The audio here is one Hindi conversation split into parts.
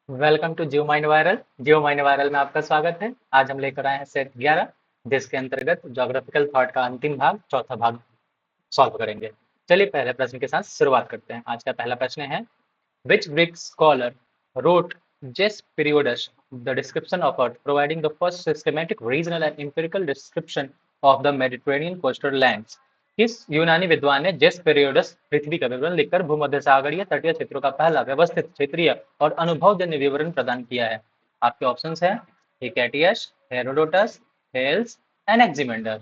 Welcome to Geo mind viral. Geo mind viral में आपका स्वागत है। आज हम लेकर आए हैं सेट 11, जिसके अंतर्गत ज्योग्राफिकल थॉट का अंतिम भाग, चौथा भाग सॉल्व करेंगे। चलिए पहले प्रश्न के साथ शुरुआत करते हैं। आज का पहला प्रश्न है, which Greek scholar wrote Jess Periodus the description of Earth, providing the first systematic, regional and empirical description of the Mediterranean coastal lands? किस यूनानी विद्वान ने जेस पेरियोडस पृथ्वी का विवरण लिखकर भूमध्य सागरीय तटीय क्षेत्रों का पहला व्यवस्थित क्षेत्रीय और अनुभवजन्य विवरण प्रदान किया है? आपके ऑप्शंस हैं हिकेटियस, हेरोडोटस, हेल्स, एनेक्सिमेंडर।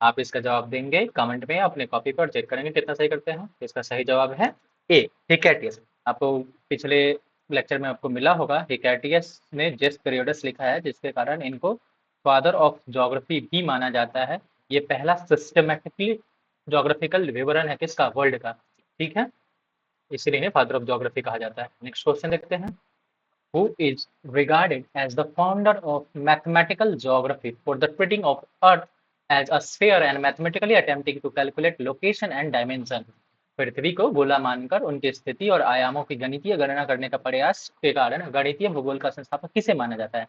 आप इसका जवाब देंगे कमेंट में, अपने कॉपी पर चेक करेंगे कितना सही करते हैं। इसका सही जवाब है ए, हिकेटियस। आपको पिछले लेक्चर में आपको मिला होगा, हिकेटियस ने जेस पेरियोडस लिखा है, जिसके कारण इनको फादर ऑफ ज्योग्राफी भी माना जाता है। ये पहला सिस्टमेटिकली ज्योग्राफिकल विवरण है किसका, वर्ल्ड का। ठीक है, इसलिए इन्हें फादर ऑफ ज्योग्राफी कहा जाता है। नेक्स्ट क्वेश्चन देखते हैं, who is regarded as the founder of mathematical geography for the treating of Earth as a sphere and mathematically attempting to calculate location and dimension? पृथ्वी को गोला मानकर उनकी स्थिति और आयामों की गणितीय गणना करने का प्रयास के कारण गणितीय भूगोल का संस्थापक किसे माना जाता है?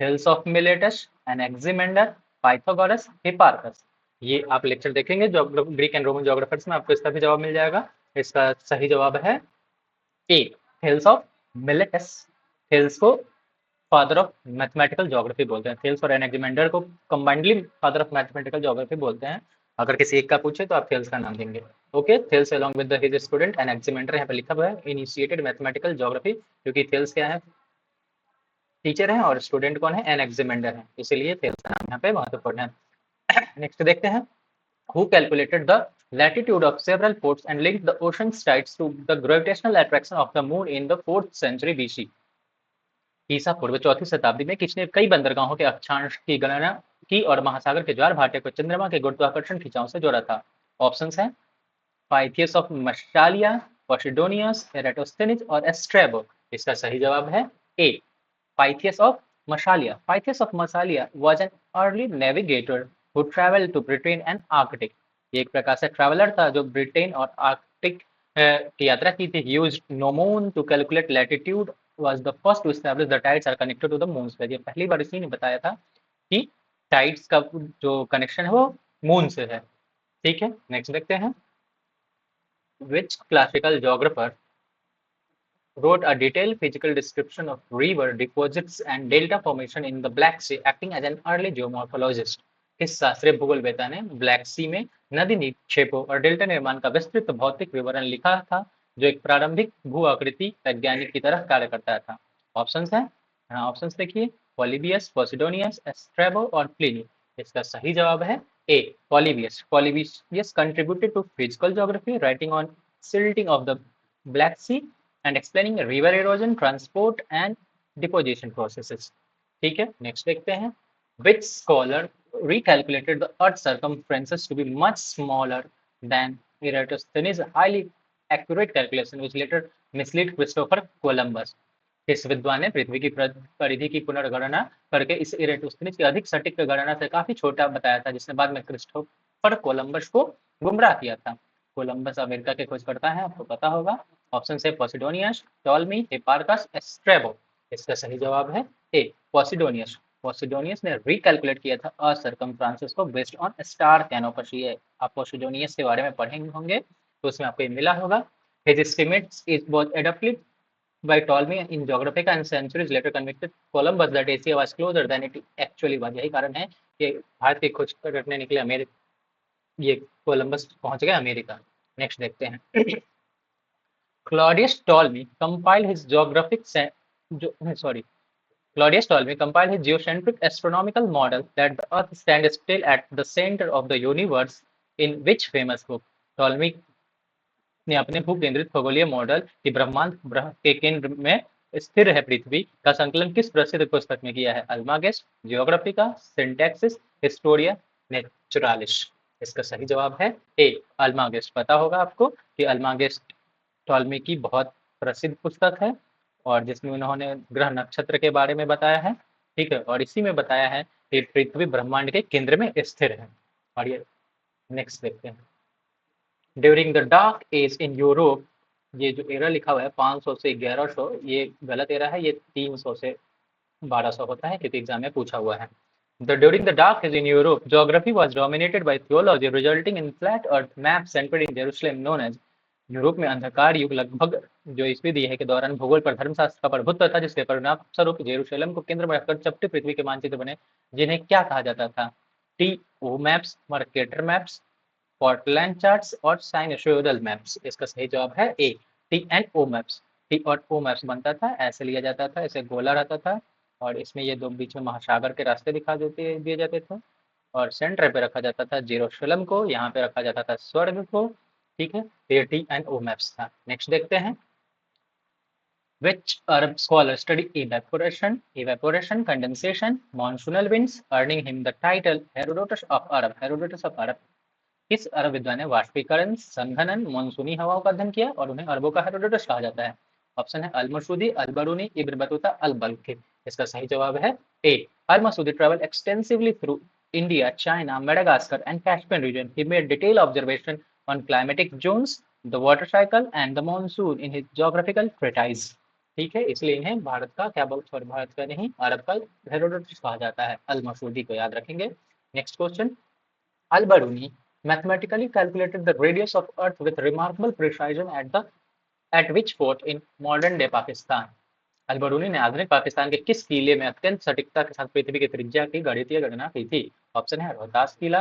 Thales of Miletus, Anaximander, Pythagoras, Hipparchus. ये आप लेक्चर देखेंगे जो ग्रीक एंड रोमन ज्योग्राफर्स में, आपको इसका भी जवाब मिल जाएगा। इसका सही जवाब है ए, थेल्स ऑफ मिलेटस। थेल्स को फादर ऑफ मैथमेटिकल ज्योग्राफी बोलते हैं। थेल्स और एनेक्सिमेंडर को combinedly father of mathematical geography बोलते हैं। अगर किसी एक का पूछे तो आप थेल्स का नाम देंगे। Okay, Thales along with his student Anaximander, यहाँ पे लिखा हुआ है इनिशिएटेड मैथमेटिकल ज्योग्राफी, क्योंकि थेल्स क्या है, टीचर है, और स्टूडेंट कौन है, एनेक्सिमेंडर है, इसीलिए थेल्स का नाम यहाँ पे महत्वपूर्ण है। नेक्स्ट देखते हैं, who calculated the latitude of several ports and linked the ocean's tides to the gravitational attraction of the moon in the 4th century BC? ईसा पूर्व चौथी शताब्दी में किसने कई बंदरगाहों के अक्षांश की गणना की और महासागर के ज्वार भाटे को चंद्रमा के गुरुत्वाकर्षण खिंचाव से जोड़ा था? ऑप्शंस हैं पाइथियस ऑफ मशालिया, पोसिडोनियस, एराटोस्थेनिस और एस्ट्रेबो। इसका सही जवाब है ए, Pythias of Massalia. Pythias of Massalia was an early navigator who traveled to Britain and Arctic. ये एक प्रकार से ट्रैवलर था जो ब्रिटेन और आर्कटिक की यात्रा की थी। Used gnomon to calculate latitude, was the first to establish the tides are connected to the moon sphere. ये पहली बार इसी ने बताया था कि टाइड्स का जो कनेक्शन है वो मून से है। ठीक है, नेक्स्ट देखते हैं, which classical geographer wrote a detailed physical description of river deposits and delta formation in the Black Sea, acting as an early geomorphologist. इस शास्त्रीय भूगोलवेता ने ब्लैक सी में नदी निक्षेपों और डेल्टा निर्माण का विस्तृत भौतिक विवरण लिखा था, जो एक प्रारंभिक भू आकृति वैज्ञानिक की तरह कार्य करता था। ऑप्शंस हैं, ऑप्शंस देखिए, पॉलीबियस, पोसिडोनियस, एस्ट्रेबो और प्लिनी। इसका सही जवाब है A, Polybius. Polybius contributed to physical geography, writing on silting of the Black Sea and explaining river erosion, transport and deposition processes. ठीक है, नेक्स्ट देखते हैं, which scholar recalculated the earth's circumferences to be much smaller than Eratosthenes' highly accurate calculation which later misled Christopher Columbus? इस विद्वान ने पृथ्वी की परिधि की पुनर्गणना करके इस इरेटोस्थेनिस की अधिक सटीक गणना से काफी छोटा बताया था, जिसने बाद में क्रिस्टोफर कोलंबस को गुमराह किया था। कोलंबस अमेरिका के खोजकर्ता हैं, आपको पता होगा। ऑप्शन है पोसिडोनियस, टॉलमी, हिपार्कस, एस्ट्रेबो। इसका सही जवाब है ए, पोसिडोनियस। पोसिडोनियस ने रिकैलकुलेट किया था अर्थ सर्कमफ्रेंसेस को बेस्ड ऑन स्टार कैनोपसी। आप पोसिडोनियस के बारे में पढ़ेंगे होंगे तो उसमें आपको ये मिला होगा। His estimates is was adapted by Ptolemy in Geographica and centuries later convicted Columbus that Asia was closer than it actually was. यही कारण है कि भारत की खोज करने निकले अमेरिका, ये कोलंबस पहुंच गया अमेरिका। नेक्स्ट देखते हैं, Claudius Ptolemy compiled his Claudius Ptolemy compiled his geocentric astronomical model that the Earth stands still at the center of the universe in which famous book? Ptolemy ने अपने भूकेंद्रित खगोलीय मॉडल कि ब्रह्मांड ग्रह के केंद्र में स्थिर है पृथ्वी का संकलन किस प्रसिद्ध पुस्तक में किया है? अल्मागेस्ट, जियोग्राफिका, सिंटैक्सिस, हिस्टोरिया, नेचुरालिस। इसका सही जवाब है ए, अल्मागेस्ट। पता होगा आपको कि अल्मागेस्ट टॉलमी की बहुत प्रसिद्ध पुस्तक है, और जिसमें उन्होंने ग्रह नक्षत्र के बारे में बताया है। ठीक है, और इसी में बताया है कि पृथ्वी ब्रह्मांड के केंद्र में स्थिर है। और ये नेक्स्ट देखते हैं, During the Dark Age in Europe, ये जो एरा लिखा हुआ है 500 से 1100, ये गलत एरा है, ये 300 से 1200 होता है, क्योंकि एग्जाम में पूछा हुआ है। During the Dark Age in Europe, geography was dominated by theology, resulting in flat earth maps centered in Jerusalem known as। Europe में अंधकार युग लगभग जो ईस्वी दी है के दौरान भूगोल पर धर्मशास्त्र का प्रभुत्व था, जिसके परिणाम स्वरूप जेरूशलेम को केंद्र में रखकर चपटी पृथ्वी के मानचित्र बने, जिन्हें क्या कहा जाता था? T O maps, Mercator maps, Portland charts और साइनसोइडल मैप्स। इसका सही जवाब है A, T and O maps. T और ओ मैप्स बनता था, ऐसे लिया जाता था, ऐसे गोला रहता था, और इसमें ये दो बीच में महासागर के रास्ते दिखा देते दिए जाते थे, और सेंटर पे रखा जाता था जेरूशलेम को, यहाँ पे रखा जाता था स्वर्ग को। ठीक है, ये टी एंड ओ मैप्स था। नेक्स्ट देखते हैं, which Arab scholar study evaporation, condensation, monsoonal winds, earning him the title Herodotus of Arab, Herodotus of Arab। किस अरब विद्वान ने वाष्पीकरण, संघनन, मानसूनी हवाओं का अध्ययन किया और उन्हें अरबों का हेरोडोटस कहा जाता है? ऑप्शन है अल मसूदी, अल बरूनी, इब्न बतूता, अल बल्खी। इसका सही जवाब है A, Al Masudi travel extensively through India, China, Madagascar and Caspian region. He made detail observation on climatic zones, the water cycle and the monsoon in his geographical treatise. ठीक है, इसलिए इन्हें भारत का क्या बोल, सॉरी भारत का नहीं, अरब का हेरोडोटस कहा जाता है। अल मसूदी को याद रखेंगे। Next question, Al Biruni mathematically calculated the radius of Earth with remarkable precision at which fort in modern day Pakistan? Al Biruni ने आधुनिक पाकिस्तान के किस किले में अत्यंत सटीकता के साथ पृथ्वी की त्रिज्या की गणितीय गणना की थी? ऑप्शन है रोहतास किला,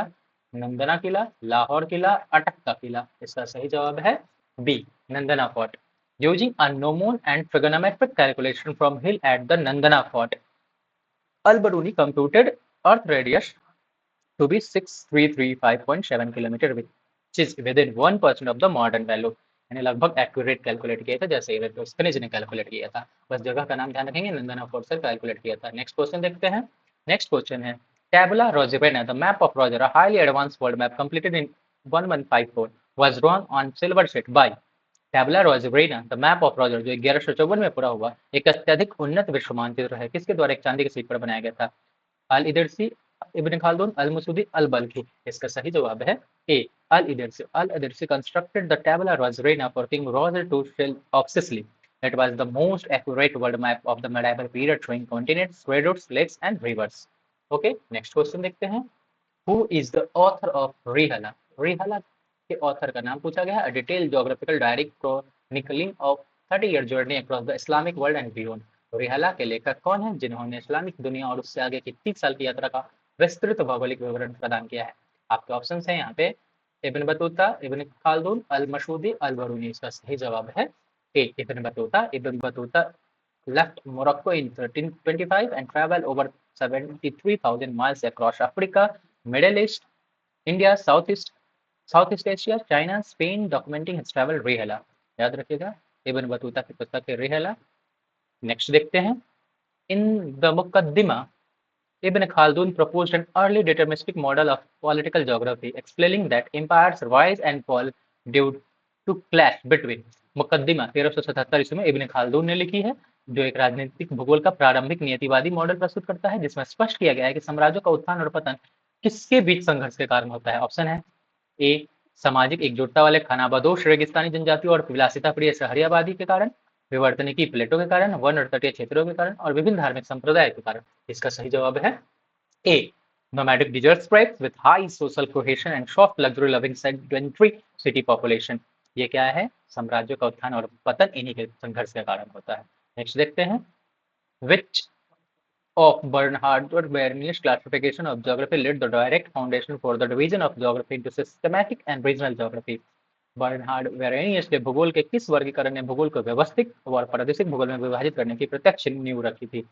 नंदना किला, लाहौर किला, अटक का किला। इसका सही जवाब है B, Nandana fort. Using a gnomon and trigonometric calculation from hill at the Nandana fort, Al Biruni computed Earth radius to be 6335.7 kilometre, which is within 1% of the modern value। यानी लगभग एक्यूरेट कैलकुलेट किया था, जैसे एरिस्टोफेनेज ने कैलकुलेट किया था। बस जगह का नाम ध्यान रखेंगे, नंदना फोर्ट से कैलकुलेट किया था। नेक्स्ट क्वेश्चन देखते हैं। नेक्स्ट क्वेश्चन है, tabula rosarena, the map of Roger, a highly advanced world map completed in 1154, was drawn on silver sheet by। Tabula Rogeriana the map of Roger, जो 1154 में पूरा हुआ, एक अत्यधिक उन्नत विश्व मानचित्र है, किसके द्वारा? एक चांदी के सीट पर बनाया गया था। अल इदरसी, इब्न खालदून, अल मसूदी, अल बल्खी। इसका सही जवाब है A, Al Idrisi. Al Idrisi constructed the tabula rosarena for king Roger II of Sicily। It was the most accurate world map of the medieval period showing continents, trade routes, lakes and rivers। Okay, next question देखते हैं। Who is the author of Rihala? रिहाला के ऑथर का नाम पूछा गया है। A detailed geographical diary chronicling of 30-year journey across the Islamic world and beyond। रिहाला के लेखक कौन है, जिन्होंने इस्लामिक दुनिया और उससे आगे की 30 साल की यात्रा का विस्तृत भौगोलिक विवरण प्रदान किया है? आपके ऑप्शंस हैं यहाँ पे, इब्न बतूता, इब्न खालदून, अल मशूदी, अल बरूनी। इसका सही जवाब है A, Ibn Battuta. Ibn Battuta left Morocco in 1325 and traveled over 73,000 miles across Africa, Middle East, India, Southeast Asia, China, Spain, documenting his travel रिहला। याद रखिएगा, इब्न बतूता की पुस्तक है रिहला। नेक्स्ट देखते हैं, in the Muqaddimah Ibn Khaldun proposed an early deterministic model of political geography, explaining that empires rise and fall due to clash between। मुकद्दिमा 1377 ईस्वी में इब्न खालदून ने लिखी है, जो एक राजनीतिक भूगोल का प्रारंभिक नियतिवादी मॉडल प्रस्तुत करता है, जिसमें स्पष्ट किया गया है कि साम्राज्यों का उत्थान और पतन किसके बीच संघर्ष के कारण होता है। ऑप्शन है ए, सामाजिक एकजुटता वाले खानाबदोश रेगिस्तानी जनजातियों और विलासिता प्रिय शहरी आबादी के कारण, विवर्तनिकी प्लेटों के कारण, वन और तटीय क्षेत्रों के कारण, और विभिन्न धार्मिक संप्रदाय के कारण। इसका सही जवाब है ए, nomadic desert tribes with high social cohesion and soft luxury loving sedentary city population। ये क्या है? साम्राज्यों का उत्थान और पतन इन्हीं के संघर्ष के कारण होता है। नेक्स्ट देखते हैं, which of Bernhard Bernius classification of geography laid the direct foundation for the division of geography into systematic and regional geography। Bernhard Varenius के भूगोल के किस वर्गीकरण ने भूगोल को व्यवस्थित और प्रादेशिक भूगोल में विभाजित करने की प्रत्यक्ष नींव रखी थी?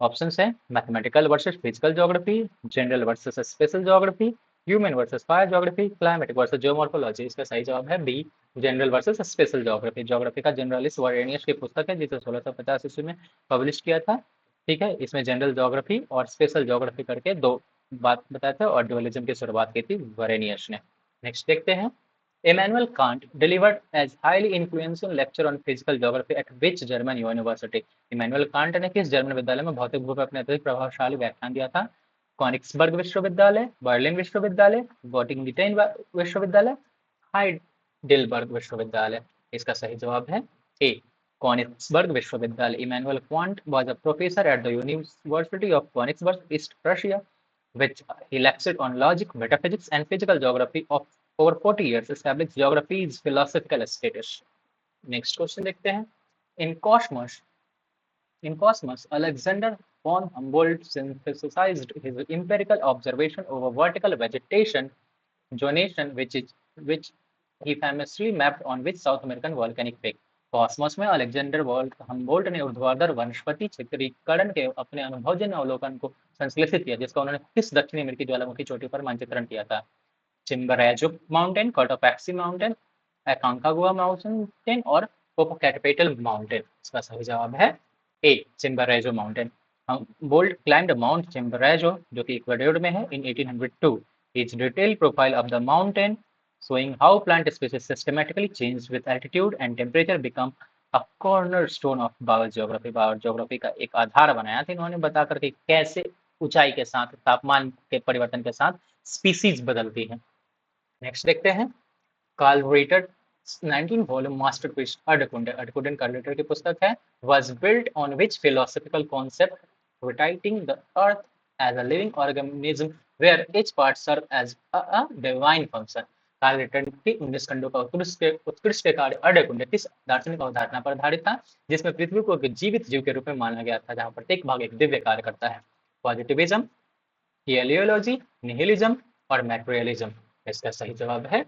ऑप्शंस हैं mathematical versus physical geography, general versus special geography, human versus fire geography, climatic versus geomorphology. इसका सही जवाब है B, general versus special geography. Geography का जनरलिस्ट वेरेनियस की पुस्तक है, जिसे 1650 ईस्वी में पब्लिश किया था। ठीक है, इसमें जनरल ज्योग्राफी और स्पेशल ज्योग्राफी करके दो बात बताया था, और ड्यूअलिज्म की शुरुआत की थी वेरेनियस ने। नेक्स्ट देखते हैं, Immanuel Kant delivered as highly influential lecture on physical geography at which German university। Immanuel Kant ने किस जर्मन विद्यालय में भौतिक भूगोल पर अपने अत्यधिक प्रभावशाली व्याख्यान दिया था? कॉनिक्सबर्ग विश्वविद्यालय, बर्लिन विश्वविद्यालय, गोटिंगन विश्वविद्यालय, हाइडेलबर्ग विश्वविद्यालय। इसका सही जवाब है ए कॉनिक्सबर्ग विश्वविद्यालय। Immanuel Kant was a professor at the University of Königsberg, East Prussia, which he lectured on logic, metaphysics, and physical geography of over 40 years, established geography's philosophical status. Next question देखते हैं। In Cosmos, Alexander von Humboldt synthesized his empirical observation over vertical vegetation zonation, which he famously mapped on which South American volcanic peak. Cosmos में अलेक्जेंडर हम्बोल्ट ने ऊर्ध्वाधर वनस्पति चित्रीकरण के अपने अनुभवजन्य अवलोकन को संश्लेषित किया, जिसका उन्होंने किस दक्षिणी अमेरिकी ज्वालामुखी चोटी पर मानचित्रण किया था? Chimborazo mountain, Cotopaxi mountain, Aconcagua mountain और पोपोकैटपेटल माउंटेन। इसका सही जवाब है A Chimborazo mountain. Bolt climbed Mount Chimborazo जो कि इक्वाडोर में है in 1802। Its detailed profile of the mountain showing how plant species systematically change with altitude and temperature become a cornerstone of biogeography। Biogeography का एक आधार बनाया था इन्होंने, बता करके कैसे ऊंचाई के साथ तापमान के परिवर्तन के साथ स्पीसीज बदलती है। नेक्स्ट देखते हैं। कार्ल रिटर 19 वॉल्यूम मास्टरपीस अडकुंडन कार्ल रिटर की पुस्तक है। was built on which philosophical concept reciting the earth as a living organism where each part serve as a divine function। Carl Ritter की 19 खंडों का उत्कृष्ट कार्य अडकुंड किस दार्शनिक अवधारणा पर आधारित था, जिसमें पृथ्वी को एक जीवित जीव के रूप में माना गया था, जहां प्रत्येक भाग एक दिव्य कार्य करता है। पॉजिटिविज्म, टेलियोलॉजी, निहिलिज्म और मैटेरियलिज्म। इसका सही जवाब है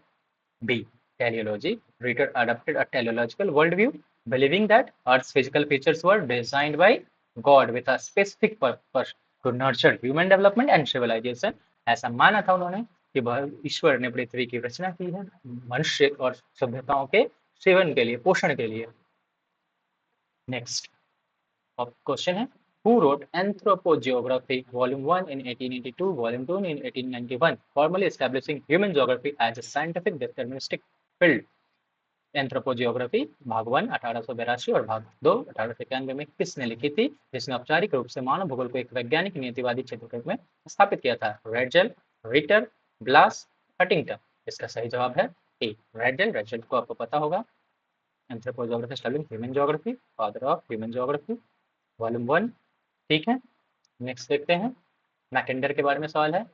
B teleology। Ritter adopted a teleological worldview, believing that Earth's physical features were designed by God with a specific purpose to nurture human development and civilization। ऐसा माना था उन्होंने कि ईश्वर ने पृथ्वी की रचना की है मनुष्य और सभ्यताओं के सेवन के लिए, पोषण के लिए। नेक्स्ट क्वेश्चन है। Who wrote Anthropogeography Volume 1 in 1882, Volume 2 in 1891, formally establishing human geography as a scientific deterministic field? एंथ्रोपोजियोग्राफी भाग 1 1882 और भाग 2 1891 में किसने लिखी थी, जिसने औपचारिक रूप से मानव भूगोल को एक वैज्ञानिक नियतिवादी क्षेत्र के रूप में स्थापित किया था? Ratzel, Ritter, Blache, Huntington. इसका सही जवाब है ए रेडजेल। रेडजेल को आपको पता होगा, anthropogeography studying human geography, father of human geography, volume 1। ठीक है, नेक्स्ट देखते हैं। मैकेंडर के बारे में सवाल है।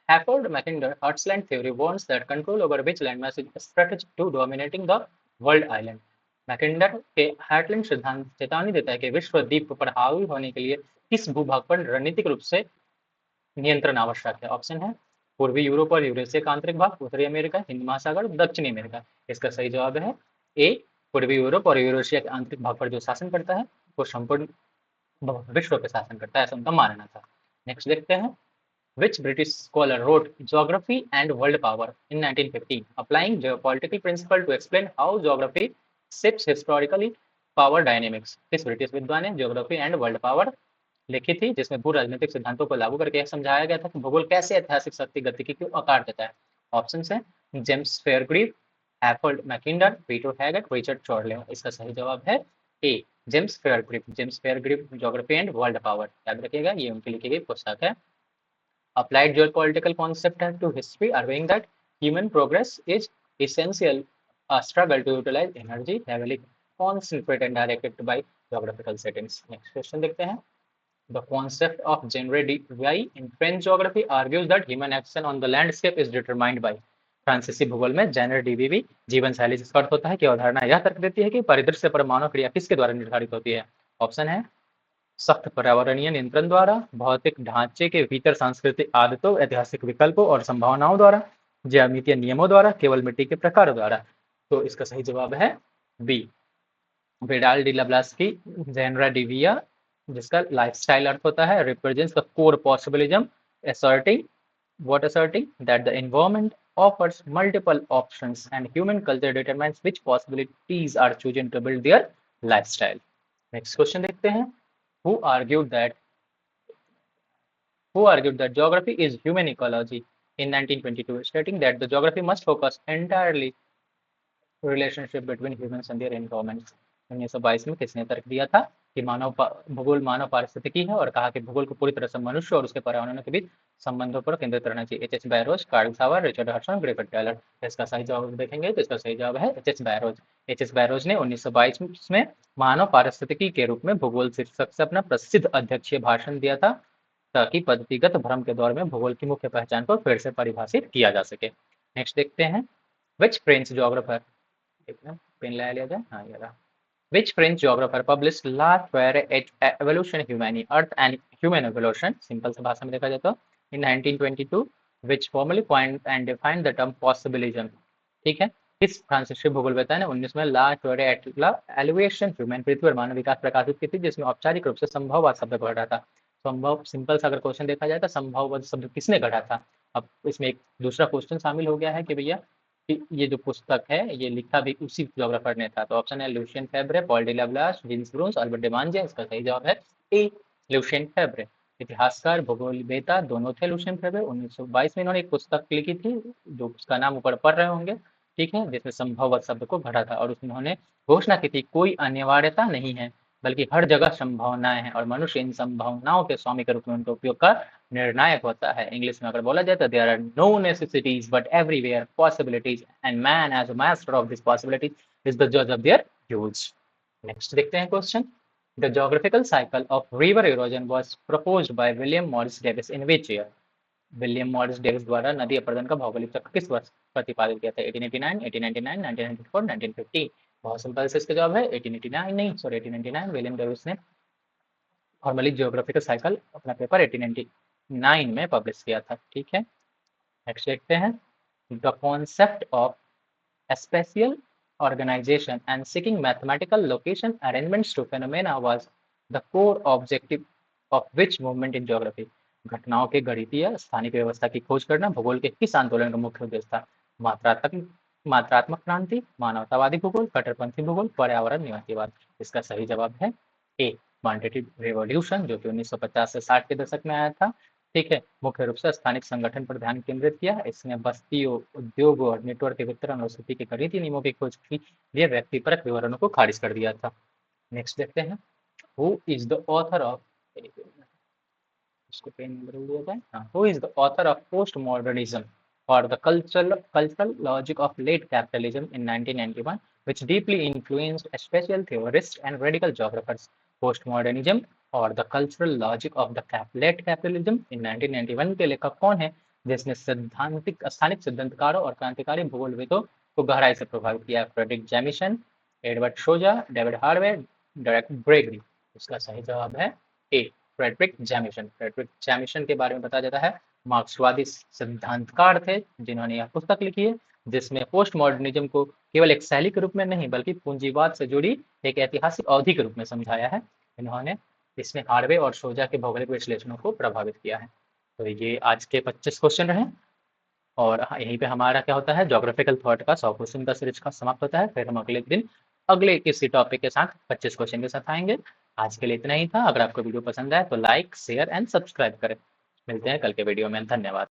Harold Mackinder Heartland theory warns that control over which landmass is strategic to dominating the world island। मैकेंडर के हार्टलैंड सिद्धांत चेतावनी देता है कि विश्व द्वीप पर हावी होने के लिए किस भूभाग पर रणनीतिक रूप से नियंत्रण आवश्यक है? ऑप्शन है पूर्वी यूरोप और यूरेशिया का आंतरिक भाग, उत्तरी अमेरिका, हिंद महासागर, दक्षिणी अमेरिका। इसका सही जवाब है ए पूर्वी यूरोप और यूरेशिया के आंतरिक भाग पर जो शासन करता है वो संपूर्ण विश्व पे शासन करता है, ऐसा उनका मानना था। नेक्स्ट देखते हैं। Which British scholar wrote Geography and World Power in 1915, applying geopolitical principle to explain how geography shapes historically power dynamics? किस ब्रिटिश विद्वान ने ज्योग्राफी एंड वर्ल्ड पावर लिखी थी, जिसमें भू राजनीतिक सिद्धांतों को लागू करके यह समझाया गया था कि भूगोल कैसे ऐतिहासिक शक्ति गतिकी को आकार देता है? ऑप्शन है James Fairgrieve, Harold Mackinder, Peter Haggett, Richard Chorley. इसका सही जवाब है A James Fairgrieve. James Fairgrieve geography and world power, याद रखिएगा ये उनकी लिखी गई पुस्तक है। Applied geopolitical concept to history, arguing that human progress is essential a struggle to utilize energy heavily concentrated and directed by geographical settings। Next question देखते हैं। The concept of genre DVI in French geography argues that human action on the landscape is determined by। फ्रांसीसी भूगोल में जेनर डीवीवी जीवन शैली जिसका अर्थ होता है कि अवधारणा यह तर्क देती है कि परिदृश्य पर मानव क्रिया किसके द्वारा निर्धारित होती है? ऑप्शन है सख्त पर्यावरणीय नियंत्रण द्वारा, भौतिक ढांचे के भीतर सांस्कृतिक आदतों, ऐतिहासिक विकल्पों और संभावनाओं द्वारा, ज्यामितीय नियमों द्वारा, केवल मिट्टी के प्रकार द्वारा। तो इसका सही जवाब है बी विडाल डी लब्लास की जेनरा डिविया, जिसका लाइफस्टाइल अर्थ होता है represents the core possibilism asserting that the environment offers multiple options and human culture determines which possibilities are chosen to build their lifestyle। Next question देखते हैं। Who argued that geography is human ecology in 1922, stating that the geography must focus entirely relationship between humans and their environments। 1922 में किसने तर्क दिया था कि भूगोल मानव पारिस्थितिकी है, और कहा कि भूगोल को पूरी तरह से मनुष्य और उसके पर्यावरण के बीच संबंधों पर केंद्रित रहना चाहिए। एच एच बैरोज, कार्ल सावर, रिचर्ड हडसन, ग्रिफिथ टेलर। इसका सही जवाब देखेंगे तो इसका सही जवाब है H H barrows. H H barrows ने 1922 में मानव पारिस्थितिकी के रूप में भूगोल शीर्षक से अपना प्रसिद्ध अध्यक्षीय भाषण दिया था, ताकि पद्धतिगत भ्रम के दौर में भूगोल की मुख्य पहचान को फिर से परिभाषित किया जा सके। नेक्स्ट देखते हैं, विच फ्रेंच जोग्राफर, पेन ला लिया जाए, हाँ ये रहा। Which French geographer published La Terre et Evolution Humani, Earth and Human Evolution, simple से भाषा में देखा जाए तो, in 1922, which formally coined and defined the term possibilism। ठीक है, इस फ्रांसीसी भूगोलवेत्ता ने 19 में ला टोरे एट ला एलिवेशन ह्यूमन, पृथ्वी और मानव विकास प्रकाशित की थी, जिसमें औपचारिक रूप से संभववाद शब्द को गढ़ा था। संभव, सिंपल सा अगर क्वेश्चन देखा जाए तो संभववाद शब्द किसने गढ़ा था। अब इसमें एक दूसरा क्वेश्चन शामिल हो गया है कि भैया ये जो पुस्तक है ये लिखा भी उसी जोग्राफर ने था। तो ऑप्शन है Lucien Febvre, Paul de Lablache, Jean Brunhes, Albert Demangeon. इसका सही जवाब है ए, लुशियन फेब्रे। इतिहासकार भूगोलवेत्ता दोनों थे लुशियन फेब्रे। 1922 में इन्होंने एक पुस्तक लिखी थी, जो उसका नाम ऊपर पढ़ रहे होंगे, ठीक है, जिसमें संभववाद शब्द को गढ़ा था, और उन्होंने घोषणा की थी कोई अनिवार्यता नहीं है, बल्कि हर जगह संभावनाएं हैं, और मनुष्य इन संभावनाओं के स्वामी के रूप में उनके उपयोग का निर्णायक होता है। इंग्लिश में अगर बोला जाए तो there are no necessities but everywhere possibilities, and man as a master of this possibilities is the जज ऑफ देयर यूज। नेक्स्ट देखते हैं question, the geographical cycle of river erosion was proposed by William Morris Davis in which year. William Morris Davis द्वारा नदी अपरदन का भौगोलिक चक्र किस वर्ष प्रतिपादित किया था। 1889, 1899, 1994, 1950। बहुत सिंपल से इसका जवाब है 1889, नहीं सॉरी 1899। विलियम डेविस ने फॉर्मली जियोग्राफिकल साइकिल अपना पेपर 1899 में पब्लिश किया था। ठीक है, नेक्स्ट देखते हैं, the concept of spatial organization and seeking mathematical location arrangements to phenomena was the core objective of which movement in geography। घटनाओं के गणितीय स्थानिक व्यवस्था की खोज करना भूगोल के किस आंदोलन का मुख्य उद्देश्य था। मात्रात्मक क्रांति, मानवतावादी भूगोल, कट्टरपंथी भूगोल, पर्यावरण निवासीवाद। इसका सही जवाब है ए, क्वांटिटेटिव रिवॉल्यूशन, जो कि 1950 से 60 के दशक में आया था। ठीक है, मुख्य रूप से स्थानिक संगठन पर ध्यान केंद्रित किया। इसने बस्तियों, उद्योगों और नेटवर्क के वितरण और स्थिति के गणितीय नियमों की खोज की लिए व्यक्तिपरक विवरणों को खारिज कर दिया था। नेक्स्ट देखते हैं, who is the author of, इसको पेन बदल दिया जाए, हाँ, who is the author of post modernism और the cultural logic of late capitalism in 1991, which deeply influenced special theorists and radical geographers। Postmodernism और the cultural logic of the late capitalism in 1991 के लेखक कौन है, जिसने सैद्धांतिक स्थानिक सिद्धांतकारों और क्रांतिकारी भूगोलविदों को गहराई से प्रभावित किया। Fredric Jameson, Edward Soja, David Harvey, Derek Gregory. इसका सही जवाब है A, Fredric Jameson. Fredric Jameson के बारे में बताया जाता है मार्क्सवादी सिद्धांतकार थे, जिन्होंने यह पुस्तक लिखी है, जिसमें पोस्ट मॉडर्निज्म को केवल एक शैली के रूप में नहीं बल्कि पूंजीवाद से जुड़ी एक ऐतिहासिक अवधि के रूप में समझाया है। इन्होंने इसमें हार्वे और शोजा के भौगोलिक विश्लेषणों को प्रभावित किया है। तो ये आज के 25 क्वेश्चन रहे, और यहीं पे हमारा क्या होता है, ज्योग्राफिकल थॉट का 100 क्वेश्चन का सीरीज का समाप्त होता है। फिर हम अगले दिन अगले किसी टॉपिक के साथ 25 क्वेश्चन के साथ आएंगे। आज के लिए इतना ही था। अगर आपको वीडियो पसंद आए तो लाइक, शेयर एंड सब्सक्राइब करें। मिलते हैं कल के वीडियो में, धन्यवाद।